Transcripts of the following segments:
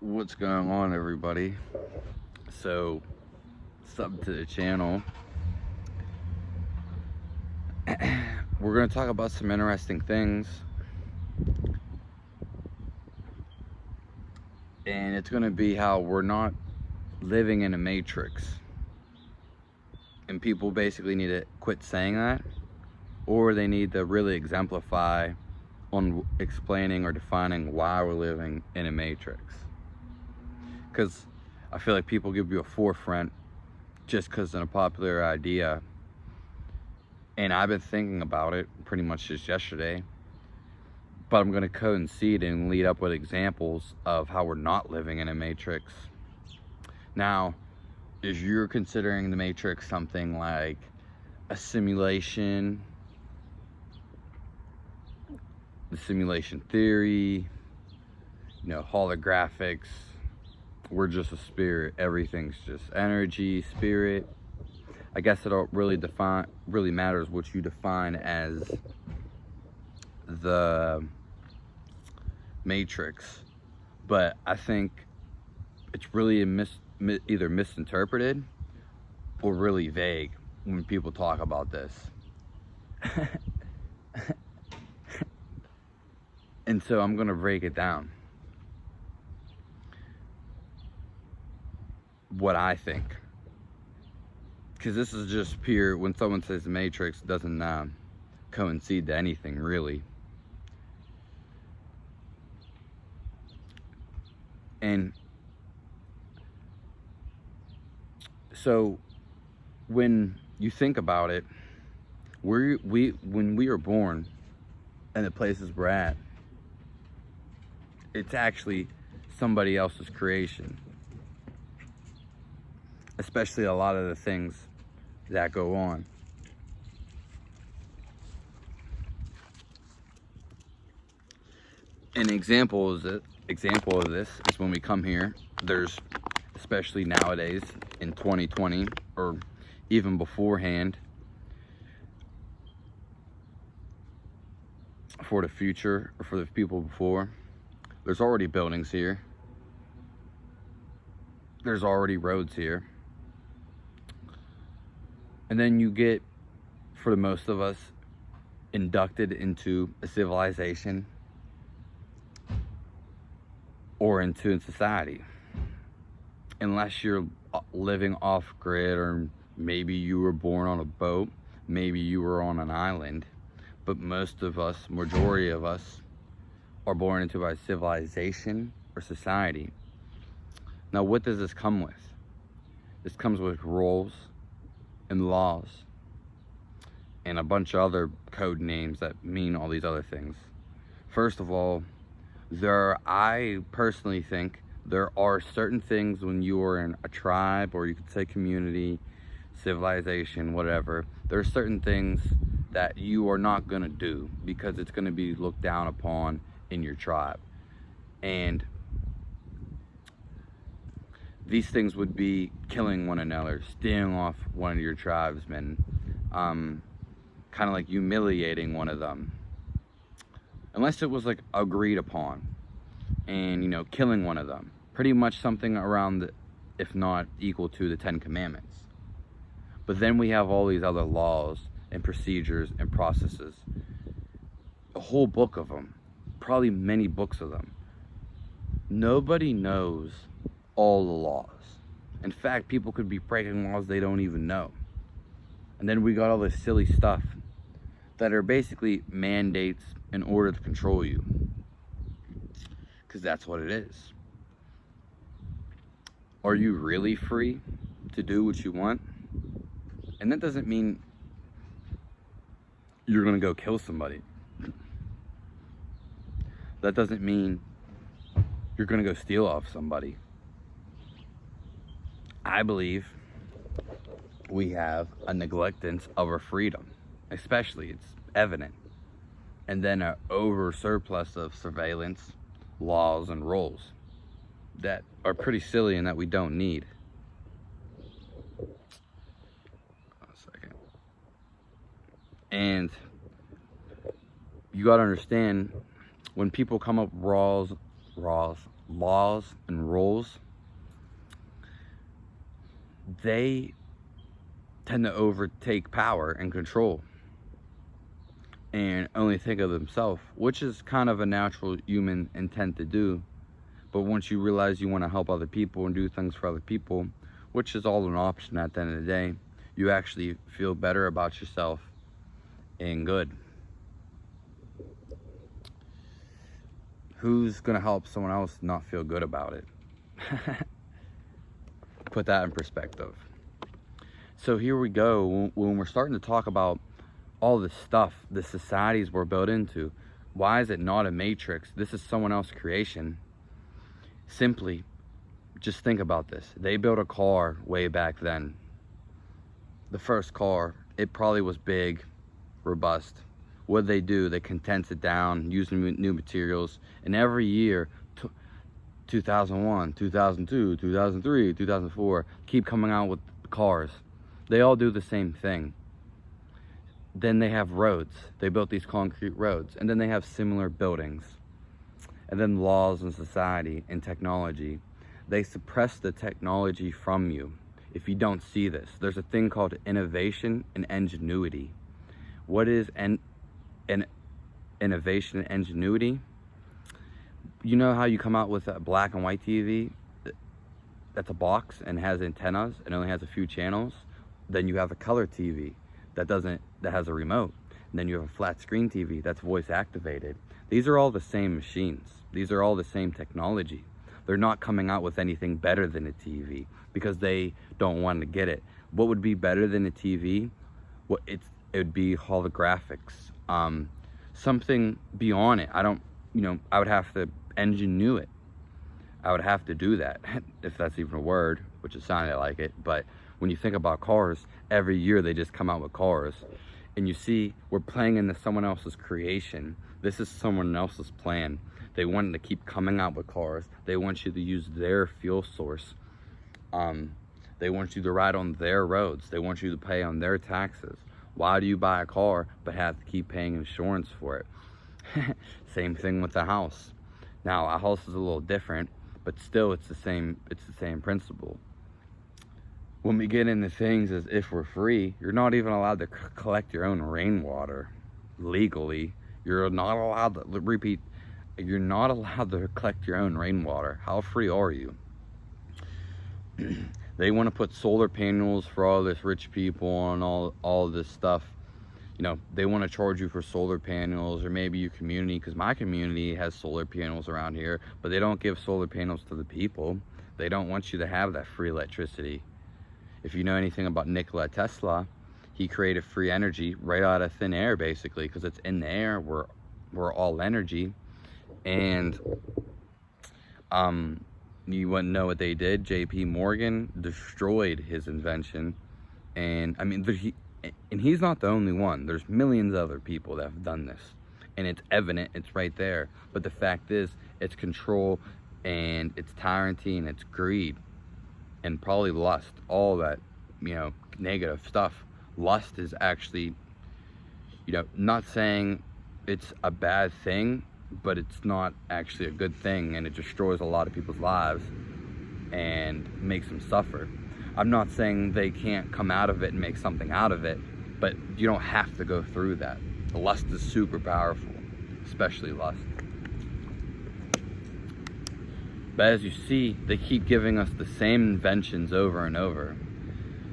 What's going on, everybody? So, sub to the channel. We're going to talk about some interesting things, and it's going to be how we're not living in a matrix, and people basically need to quit saying that, or they need to really exemplify on explaining or defining why we're living in a matrix. Because I feel like people give you a forefront just because of a popular idea. And I've been thinking about it pretty much just yesterday. But I'm going to concede and lead up with examples of how we're not living in a matrix. Now, if you're considering the matrix something like a simulation, the simulation theory, holographics, we're just a spirit, everything's just energy, spirit. I guess it don't really matters what you define as the matrix, but I think it's really either misinterpreted or really vague when people talk about this. And so I'm gonna break it down. What I think, because this is just pure. When someone says the matrix, it doesn't coincide to anything really. And so when you think about it, when we are born and the places we're at, it's actually somebody else's creation. Especially a lot of the things that go on. An example of this is when we come here. There's, especially nowadays in 2020, or even beforehand, for the future or for the people before, there's already buildings here. There's already roads here. And then you get, for the most of us, inducted into a civilization or into a society. Unless you're living off grid, or maybe you were born on a boat, maybe you were on an island, but most of us, majority of us, are born into a civilization or society. Now, what does this come with? This comes with rules and laws and a bunch of other code names that mean all these other things. First of all, I personally think there are certain things when you are in a tribe, or you could say community, civilization, whatever, there are certain things that you are not going to do because it's going to be looked down upon in your tribe. And these things would be killing one another, stealing off one of your tribesmen, kind of like humiliating one of them, unless it was like agreed upon, and killing one of them, pretty much something around, if not equal to, the 10 Commandments. But then we have all these other laws and procedures and processes, a whole book of them, probably many books of them. Nobody knows all the laws. In fact, people could be breaking laws they don't even know. And then we got all this silly stuff that are basically mandates in order to control you, because that's what it is. Are you really free to do what you want? And that doesn't mean you're gonna go kill somebody. That doesn't mean you're gonna go steal off somebody. I believe we have a neglectance of our freedom, especially, it's evident, and then an over surplus of surveillance, laws, and rules that are pretty silly and that we don't need. And you gotta understand, when people come up laws laws and rules, they tend to overtake power and control and only think of themselves, which is kind of a natural human intent to do. But once you realize you want to help other people and do things for other people, which is all an option at the end of the day, you actually feel better about yourself and good. Who's gonna help someone else not feel good about it? Put that in perspective. So here we go, when we're starting to talk about all this stuff, the societies we're built into, why is it not a matrix? This is someone else's creation. Simply, just think about this. They built a car way back then. The first car, it probably was big, robust. What did they do? They condensed it down, using new materials, and every year, 2001, 2002, 2003, 2004, keep coming out with cars. They all do the same thing. Then they have roads. They built these concrete roads, and then they have similar buildings. And then laws and society and technology. They suppress the technology from you if you don't see this. There's a thing called innovation and ingenuity. What is an innovation and ingenuity? You know how you come out with a black and white TV that's a box and has antennas and only has a few channels? Then you have a color TV that has a remote. And then you have a flat screen TV that's voice activated. These are all the same machines. These are all the same technology. They're not coming out with anything better than a TV because they don't want to get it. What would be better than a TV? It would be holographics. Something beyond it. I would have to engineer it. I would have to do that, if that's even a word, which it sounded like it. But when you think about cars, every year they just come out with cars. And you see, we're playing into someone else's creation. This is someone else's plan. They want to keep coming out with cars. They want you to use their fuel source. They want you to ride on their roads. They want you to pay on their taxes. Why do you buy a car but have to keep paying insurance for it? Same thing with the house. Now, a house is a little different, but still it's the same principle. When we get into things as if we're free, you're not even allowed to collect your own rainwater legally. You're not allowed to, you're not allowed to collect your own rainwater. How free are you? They want to put solar panels for all this rich people and all this stuff. You know, they want to charge you for solar panels, or maybe your community, because my community has solar panels around here, but they don't give solar panels to the people. They don't want you to have that free electricity. If you know anything about Nikola Tesla, he created free energy right out of thin air, basically, because it's in the air. We're all energy. And you wouldn't know what they did. J.P. Morgan destroyed his invention. And I mean, he's not the only one. There's millions of other people that have done this. And it's evident, it's right there. But the fact is, it's control, and it's tyranny, and it's greed, and probably lust, all that, negative stuff. Lust is actually, not saying it's a bad thing, but it's not actually a good thing, and it destroys a lot of people's lives and makes them suffer. I'm not saying they can't come out of it and make something out of it, but you don't have to go through that. Lust is super powerful, especially lust. But as you see, they keep giving us the same inventions over and over.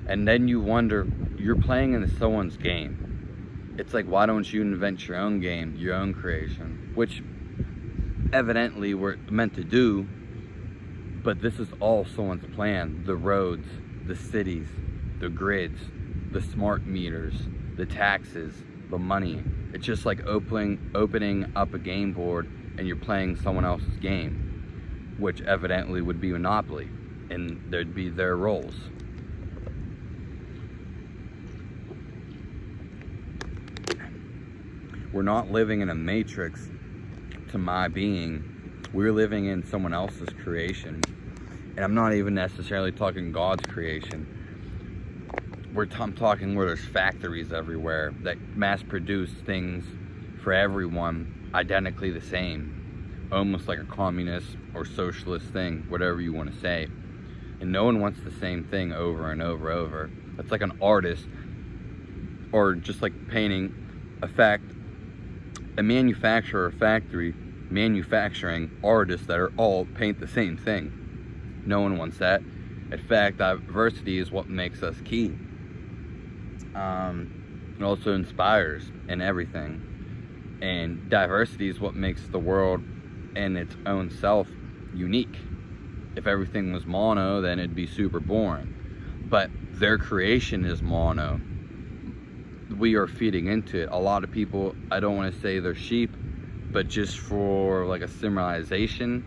And then you wonder, you're playing into someone's game. It's like, why don't you invent your own game, your own creation? Which evidently we're meant to do, but this is all someone's plan. The roads, the cities, the grids, the smart meters, the taxes, the money. It's just like opening up a game board and you're playing someone else's game, which evidently would be Monopoly, and there'd be their roles. We're not living in a matrix to my being. We're living in someone else's creation. And I'm not even necessarily talking God's creation. I'm talking where there's factories everywhere that mass produce things for everyone identically the same. almost like a communist or socialist thing, whatever you want to say. And no one wants the same thing over and over. It's like an artist, or just like painting, a manufacturer or factory manufacturing artists that are all paint the same thing. No one wants that. In fact, diversity is what makes us key. It also inspires in everything. And diversity is what makes the world in its own self unique. If everything was mono, then it'd be super boring. But their creation is mono. We are feeding into it. A lot of people, I don't want to say they're sheep, but just for like a symbolization,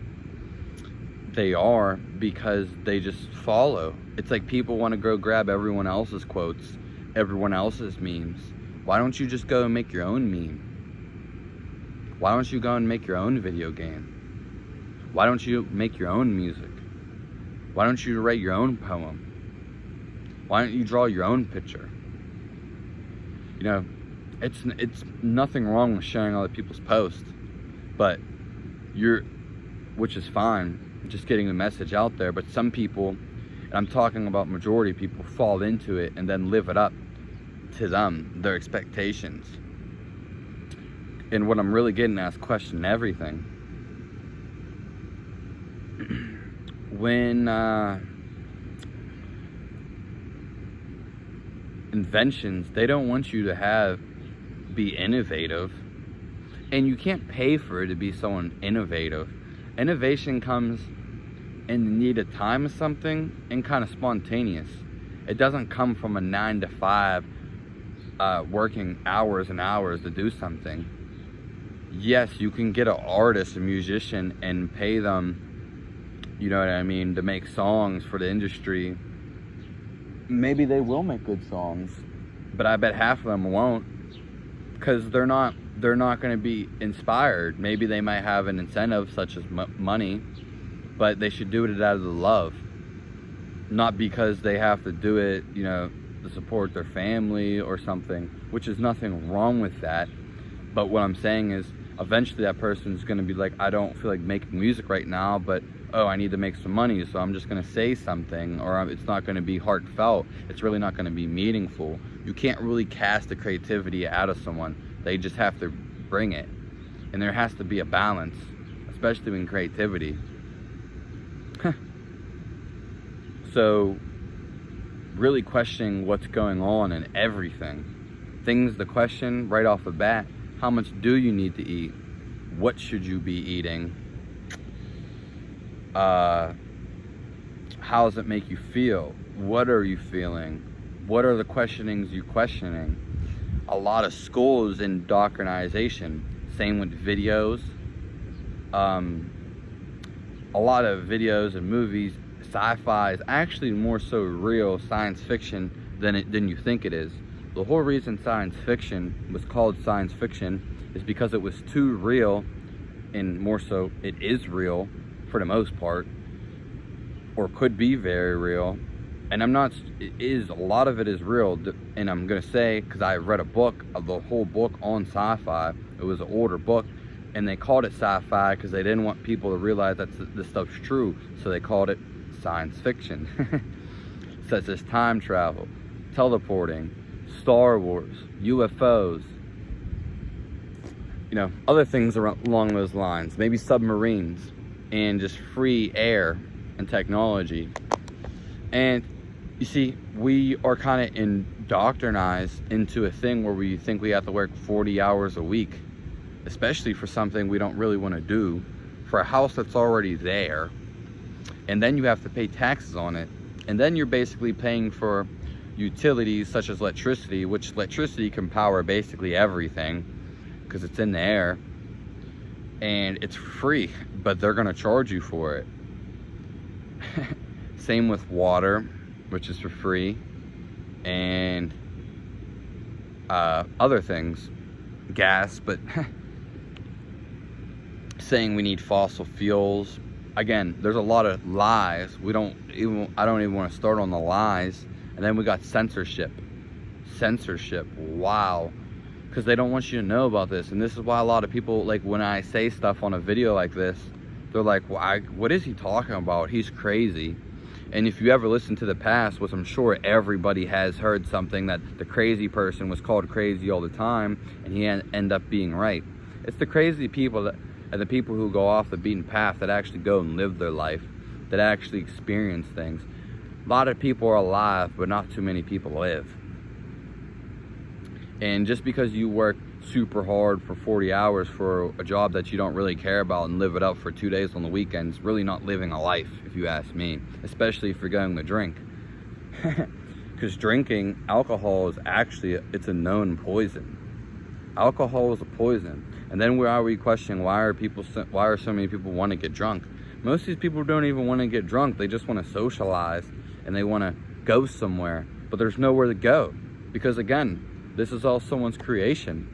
they are, because they just follow. It's like people want to go grab everyone else's quotes, everyone else's memes. Why don't you just go and make your own meme? Why don't you go and make your own video game? Why don't you make your own music? Why don't you write your own poem? Why don't you draw your own picture? You know, it's nothing wrong with sharing other people's posts, but which is fine, just getting the message out there. But some people, and I'm talking about majority of people, fall into it and then live it up to them, their expectations. And what I'm really getting at is question everything. When inventions, they don't want you to be innovative, and you can't pay for it to be someone innovative. Innovation comes in the need of time of something and kind of spontaneous. It doesn't come from a 9 to 5 working hours and hours to do something. Yes, you can get an artist, a musician, and pay them, you know what I mean, to make songs for the industry. Maybe they will make good songs, but I bet half of them won't, because they're not going to be inspired. Maybe they might have an incentive such as money, but they should do it out of the love, not because they have to do it, you know, to support their family or something, which is nothing wrong with that. But what I'm saying is, eventually that person's going to be like, I don't feel like making music right now, but oh, I need to make some money, so I'm just going to say something, or it's not going to be heartfelt. It's really not going to be meaningful. You can't really cast the creativity out of someone. They just have to bring it. And there has to be a balance, especially in creativity. So, really questioning what's going on in everything. Things to question right off the bat. How much do you need to eat? What should you be eating? How does it make you feel? What are you feeling? What are the questionings you're questioning? A lot of schools indoctrination. Same with videos. A lot of videos and movies, sci-fi is actually more so real science fiction than you think it is. The whole reason science fiction was called science fiction is because it was too real, and more so it is real for the most part, or could be very real. And a lot of it is real. And I'm gonna say, because I read a book, the whole book on sci-fi. It was an older book, and they called it sci-fi because they didn't want people to realize that this stuff's true, so they called it science fiction. Such as time travel, teleporting, Star Wars, UFOs, you know, other things along those lines. Maybe submarines and just free air and technology. And you see, we are kind of indoctrinized into a thing where we think we have to work 40 hours a week, especially for something we don't really want to do, for a house that's already there. And then you have to pay taxes on it. And then you're basically paying for utilities such as electricity, which electricity can power basically everything because it's in the air. And it's free, but they're going to charge you for it. Same with water, which is for free, and other things, gas, but saying we need fossil fuels. Again, there's a lot of lies. I don't even want to start on the lies. And then we got censorship. Censorship, wow. because they don't want you to know about this. And this is why a lot of people, like, when I say stuff on a video like this, they're like, well, what is he talking about? He's crazy. And if you ever listen to the past, which I'm sure everybody has heard something, that the crazy person was called crazy all the time, and he end up being right. It's the crazy people and the people who go off the beaten path that actually go and live their life, that actually experience things. A lot of people are alive, but not too many people live. And just because you work super hard for 40 hours for a job that you don't really care about and live it up for 2 days on the weekends, really not living a life, if you ask me, especially if you're going to drink. Because drinking alcohol is actually, it's a known poison. Alcohol is a poison. And then why are we questioning why are so many people want to get drunk? Most of these people don't even want to get drunk. They just want to socialize and they want to go somewhere, but there's nowhere to go, because again, this is all someone's creation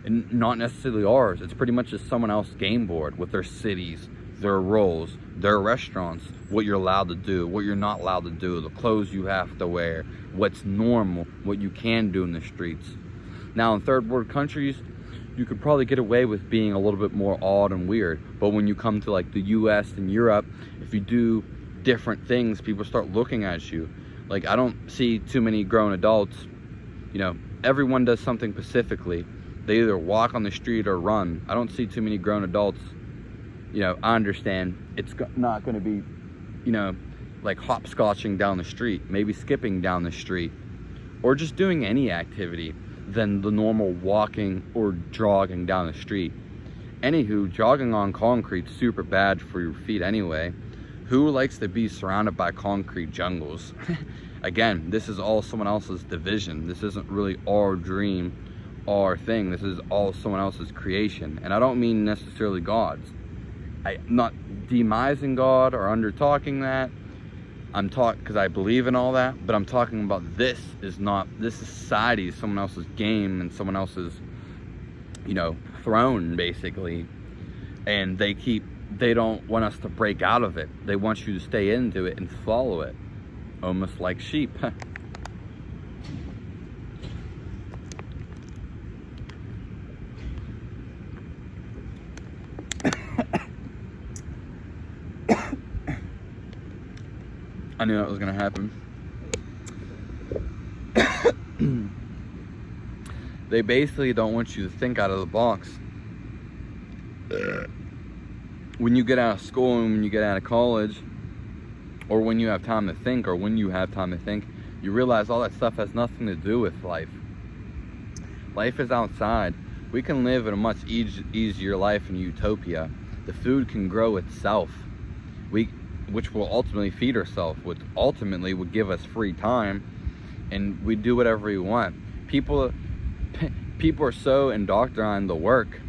and not necessarily ours. It's pretty much just someone else's game board with their cities, their rules, their restaurants, what you're allowed to do, what you're not allowed to do, the clothes you have to wear, what's normal, what you can do in the streets. Now in third world countries, you could probably get away with being a little bit more odd and weird, but when you come to like the US and Europe, if you do different things, people start looking at you. Like, I don't see too many grown adults, you know, everyone does something specifically. They either walk on the street or run. I don't see too many grown adults. You know, I understand it's not going to be, you know, like hopscotching down the street, maybe skipping down the street, or just doing any activity than the normal walking or jogging down the street. Anywho, jogging on concrete's super bad for your feet anyway. Who likes to be surrounded by concrete jungles? Again, this is all someone else's division. This isn't really our dream, our thing. This is all someone else's creation. And I don't mean necessarily God's. I'm not demising God or under talking that. I'm talking because I believe in all that, but I'm talking about this is society is someone else's game and someone else's, you know, throne basically. And they don't want us to break out of it. They want you to stay into it and follow it, almost like sheep. I knew that was gonna happen. They basically don't want you to think out of the box. When you get out of school and when you get out of college, or when you have time to think, you realize all that stuff has nothing to do with life. Life is outside. We can live in a much easier life in Utopia. The food can grow itself, which will ultimately feed ourselves, which ultimately would give us free time, and we do whatever we want. People are so indoctrinated to work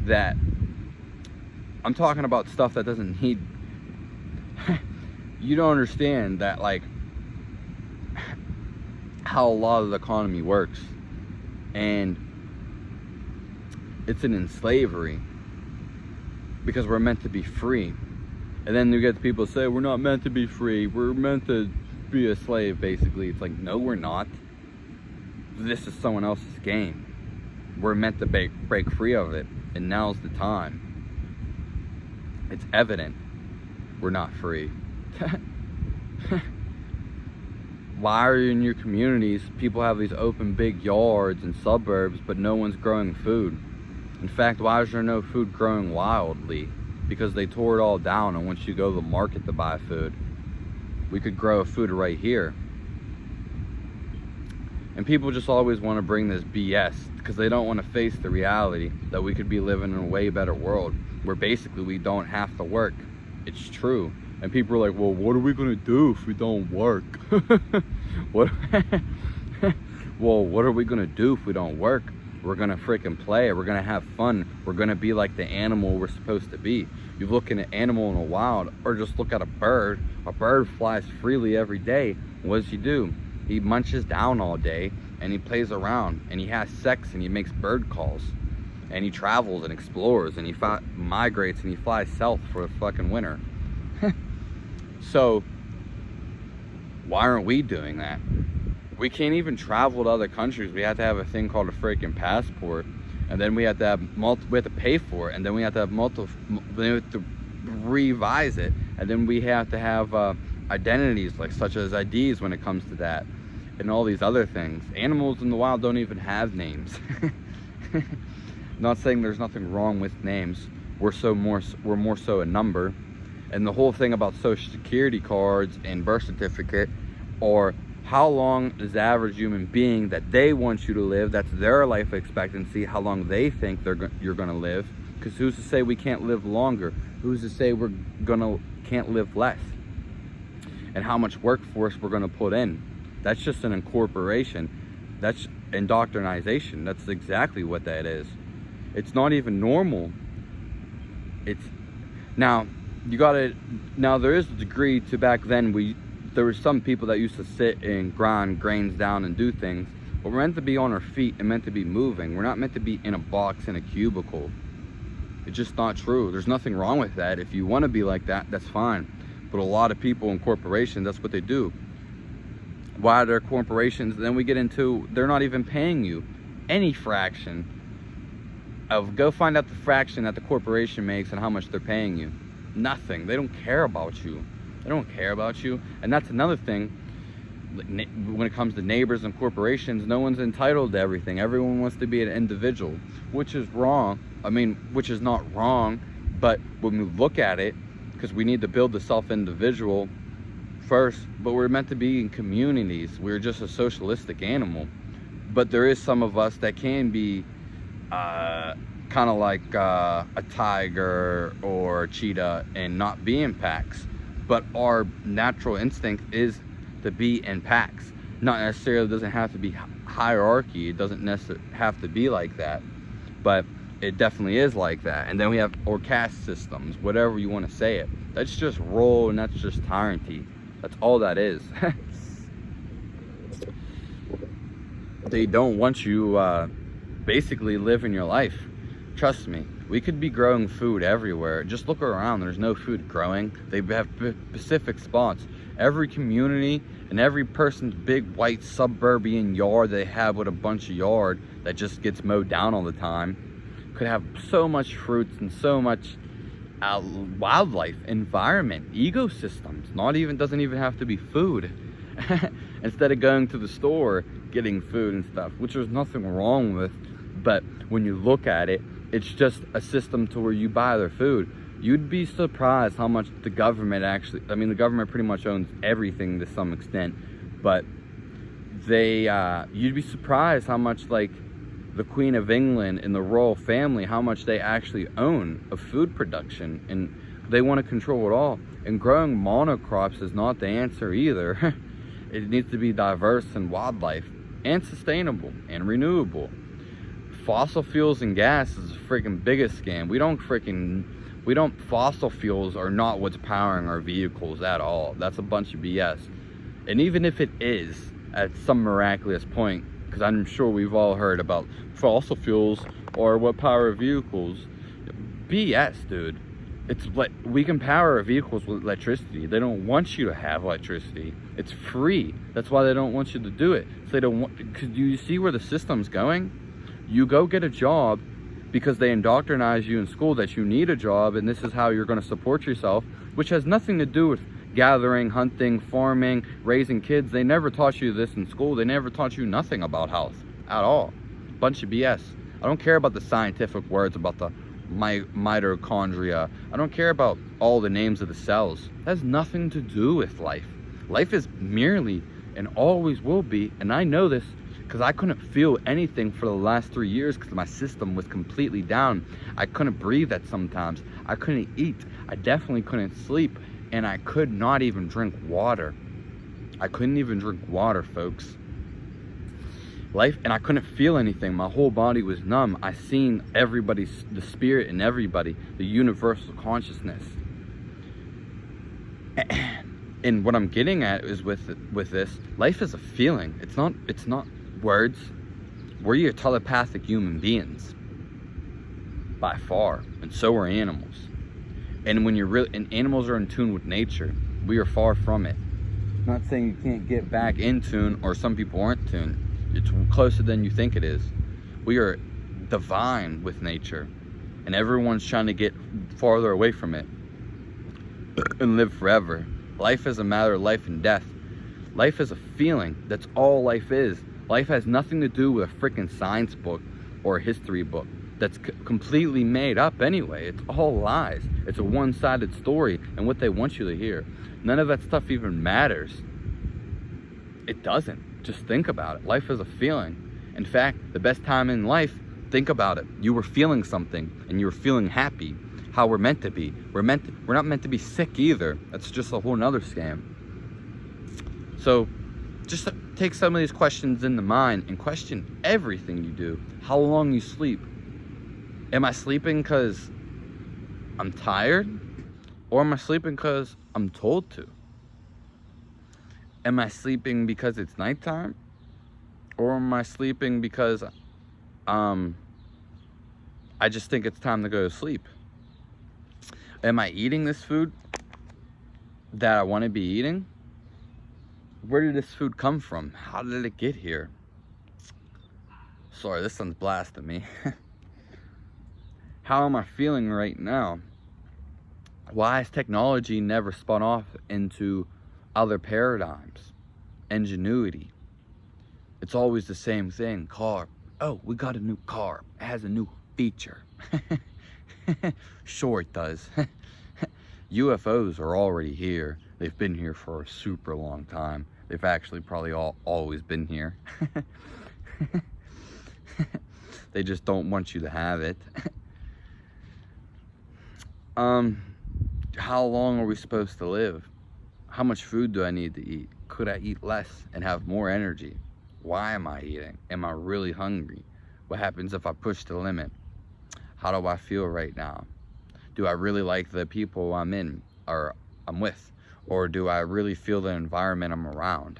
that I'm talking about stuff that doesn't need. You don't understand that, like, how a lot of the economy works, and it's in slavery because we're meant to be free. And then you get the people say we're not meant to be free, we're meant to be a slave, basically. It's like, no, we're not. This is someone else's game. We're meant to break free of it, and now's the time. It's evident we're not free. Why are you in your communities, people have these open big yards and suburbs, but no one's growing food? In fact, why is there no food growing wildly? Because they tore it all down, and once you go to the market to buy food, we could grow food right here. And people just always want to bring this BS because they don't want to face the reality that we could be living in a way better world where basically we don't have to work. It's true. And people are like, well, what are we going to do if we don't work? Well, what are we going to do if we don't work? We're going to freaking play. We're going to have fun. We're going to be like the animal we're supposed to be. You look at an animal in the wild, or just look at a bird. A bird flies freely every day. What does he do? He munches down all day, and he plays around, and he has sex, and he makes bird calls, and he travels and explores, and he migrates, and he flies south for the fucking winter. So why aren't we doing that? We can't even travel to other countries. We have to have a thing called a freaking passport, and then we have to have we have to pay for it, and then we have to have we have to revise it, and then we have to have identities, like such as IDs when it comes to that, and all these other things. Animals in the wild don't even have names. Not saying there's nothing wrong with names. We're more so a number. And the whole thing about social security cards and birth certificate, or how long is the average human being that they want you to live, that's their life expectancy, how long they think you're gonna live. Because who's to say we can't live longer? Who's to say we're can't live less? And how much workforce we're gonna put in. That's just an incorporation. That's indoctrination. That's exactly what that is. It's not even normal. It's now there is a degree to back then. There were some people that used to sit and grind grains down and do things, but we're meant to be on our feet and meant to be moving. We're not meant to be in a box in a cubicle. It's just not true. There's nothing wrong with that. If you want to be like that, that's fine. But a lot of people in corporations, that's what they do. Why they're corporations? Then we get into, they're not even paying you any fraction of, go find out the fraction that the corporation makes and how much they're paying you. Nothing. They don't care about you. They don't care about you. And that's another thing. When it comes to neighbors and corporations, no one's entitled to everything. Everyone wants to be an individual, which is wrong. I mean, which is not wrong, but when we look at it, because we need to build the self-individual first, but we're meant to be in communities. We're just a socialistic animal. But there is some of us that can be kind of like a tiger or a cheetah and not be in packs. But our natural instinct is to be in packs. Not necessarily, doesn't have to be hierarchy. It doesn't necessarily have to be like that, but it definitely is like that. And then we have or caste systems, whatever you want to say it. That's just role, and that's just tyranny. That's all that is. They don't want you basically living your life. Trust me, we could be growing food everywhere. Just look around, there's no food growing. They have specific spots. Every community and every person's big white suburban yard they have with a bunch of yard that just gets mowed down all the time could have so much fruits and so much wildlife, environment, ecosystems. Doesn't even have to be food. Instead of going to the store getting food and stuff, which there's nothing wrong with, but when you look at it, it's just a system to where you buy their food. You'd be surprised how much the government actually, I mean, the government pretty much owns everything to some extent, but you'd be surprised how much, like, the Queen of England and the royal family, how much they actually own of food production, and they want to control it all. And growing monocrops is not the answer either. It needs to be diverse and wildlife and sustainable and renewable. Fossil fuels and gas is the freaking biggest scam. Fossil fuels are not what's powering our vehicles at all. That's a bunch of BS. And even if it is, at some miraculous point, because I'm sure we've all heard about fossil fuels or what power vehicles, BS, dude. It's like, we can power our vehicles with electricity. They don't want you to have electricity. It's free. That's why they don't want you to do it. So they don't want, because you see where the system's going? You go get a job because they indoctrinize you in school that you need a job and this is how you're going to support yourself, which has nothing to do with gathering, hunting, farming, raising kids. They never taught you this in school. They never taught you nothing about health at all. Bunch of BS. I don't care about the scientific words about the mitochondria. I don't care about all the names of the cells. That has nothing to do with life. Life is merely and always will be, and I know this because I couldn't feel anything for the last 3 years because my system was completely down. I couldn't breathe at sometimes. I couldn't eat. I definitely couldn't sleep. And I could not even drink water. I couldn't even drink water, folks. And I couldn't feel anything. My whole body was numb. I seen the spirit in everybody, the universal consciousness. And what I'm getting at is with this, life is a feeling. It's not words. We're your telepathic human beings, by far, and so are animals. And when and animals are in tune with nature, we are far from it. I'm not saying you can't get back in tune, or some people aren't tuned. It's closer than you think it is. We are divine with nature, and everyone's trying to get farther away from it and live forever. Life is a matter of life and death. Life is a feeling. That's all life is. Life has nothing to do with a freaking science book or a history book that's completely made up anyway. It's all lies. It's a one-sided story and what they want you to hear. None of that stuff even matters. It doesn't. Just think about it. Life is a feeling. In fact, the best time in life, think about it. You were feeling something and you were feeling happy. How we're meant to be. We're not meant to be sick either. That's just a whole nother scam. So just take some of these questions into mind and question everything you do. How long you sleep. Am I sleeping because I'm tired? Or am I sleeping because I'm told to? Am I sleeping because it's nighttime? Or am I sleeping because I just think it's time to go to sleep? Am I eating this food that I want to be eating? Where did this food come from? How did it get here? Sorry, this one's blasting me. How am I feeling right now? Why has technology never spun off into other paradigms? Ingenuity. It's always the same thing. Car. Oh, we got a new car. It has a new feature. Sure it does. UFOs are already here. They've been here for a super long time. They've actually probably always been here. They just don't want you to have it. How long are we supposed to live? How much food do I need to eat? Could I eat less and have more energy? Why am I eating? Am I really hungry? What happens if I push the limit? How do I feel right now? Do I really like the people I'm in or I'm with? Or do I really feel the environment I'm around?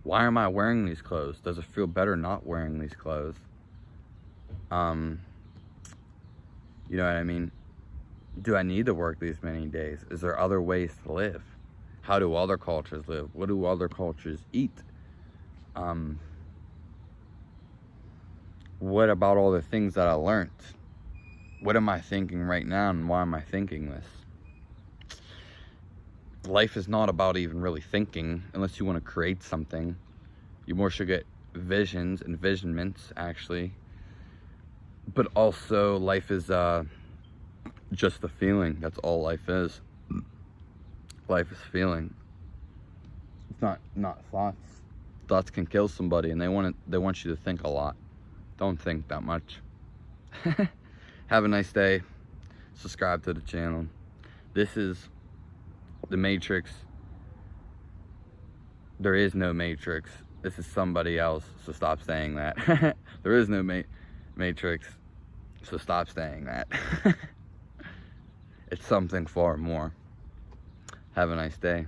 Why am I wearing these clothes? Does it feel better not wearing these clothes? You know what I mean? Do I need to work these many days? Is there other ways to live? How do other cultures live? What do other cultures eat? What about all the things that I learned? What am I thinking right now, and why am I thinking this? Life is not about even really thinking, unless you want to create something. You more should get visions, envisionments, actually. But also, life is just a feeling. That's all life is. Life is feeling. It's not thoughts. Thoughts can kill somebody, and they want you to think a lot. Don't think that much. Have a nice day. Subscribe to the channel. This is the Matrix. There is no Matrix. This is somebody else, so stop saying that. There is no Matrix, so stop saying that. It's something far more. Have a nice day.